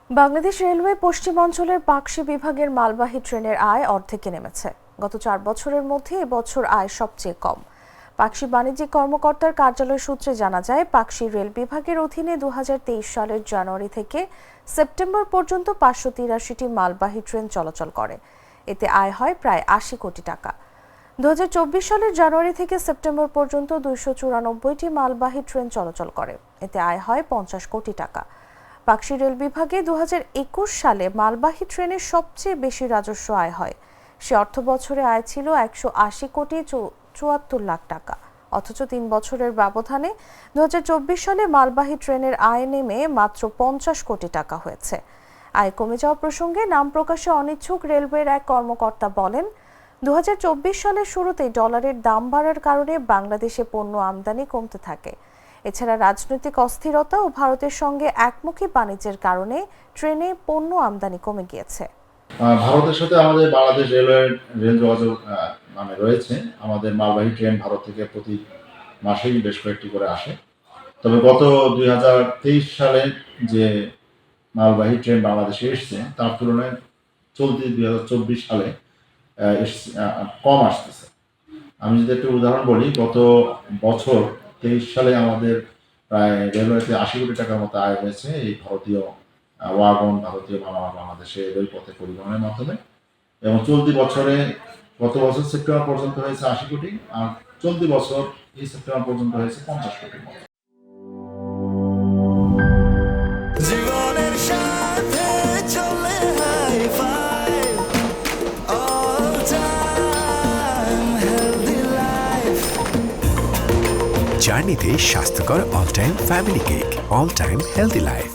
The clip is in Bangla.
বাংলাদেশ রেলওয়ে পশ্চিমাঞ্চলের পাকশি বিভাগের মালবাহী ট্রেনের আয় অর্ধেকে নেমেছে। গত 4 বছরের মধ্যে এবছর আয় সবচেয়ে কম। পাকশি বাণিজ্যিক কর্মকর্তার কার্যালয় সূত্রে জানা যায়, পাকশি রেল বিভাগের অধীনে 2023 সালের জানুয়ারি থেকে সেপ্টেম্বর পর্যন্ত 583টি মালবাহী ট্রেন চলাচল করে। এতে আয় হয় প্রায় 80 কোটি টাকা। 2024 সালের জানুয়ারি থেকে সেপ্টেম্বর পর্যন্ত 294টি মালবাহী ট্রেন চলাচল করে। এতে আয় হয় 50 কোটি টাকা। পাকশি রেল বিভাগে 2021 সালে মালবাহী ট্রেনের সবচেয়ে বেশি রাজস্ব আয় হয়। সে অর্থ বছরে আয় ছিল 180 কোটি 74 লাখ টাকা। অথচ 3 বছরের ব্যবধানে 2024 সালে মালবাহী ট্রেনের আয় নেমে মাত্র 50 কোটি টাকা হয়েছে। আয় কমে যাওয়া প্রসঙ্গে নাম প্রকাশে অনিচ্ছুক রেলওয়ের এক কর্মকর্তা বলেন, 2024 সালের শুরুতেই ডলারের দাম বাড়ার কারণে বাংলাদেশে পণ্য আমদানি কমতে থাকে। এছাড়া রাজনৈতিক অস্থিরতা ও ভারতের সঙ্গে একমুখী বাণিজ্যের কারণে ট্রেনে পণ্য আমদানি কমে গিয়েছে। ভারতের সাথে আমাদের বাংলাদেশ রেলওয়ের রেল যোগাযোগ রয়েছে। আমাদের মালবাহী ট্রেন ভারত থেকে প্রতি মাসেই বেশ কয়েকটি করে আসে। তবে গত 2023 সালে যে মালবাহী ট্রেন বাংলাদেশে এসছে তার তুলনায় চলতি 2024 সালে কম আসতেছে। আমি যদি একটু উদাহরণ বলি, গত বছর 23 সালে আমাদের প্রায় রেলওয়েতে 80 কোটি টাকার মতো আয় হয়েছে এই ভারতীয় ওয়াগন, ভারতীয় মালামাল বাংলাদেশে রেলপথে পরিবহনের মাধ্যমে। এবং চলতি বছরে গত বছর সেপ্টেম্বর পর্যন্ত হয়েছে 80 কোটি, আর চলতি বছর এই সেপ্টেম্বর পর্যন্ত হয়েছে 50 কোটির মতো। জার্নিতে স্বাস্থ্যকর all time family cake, all time healthy life.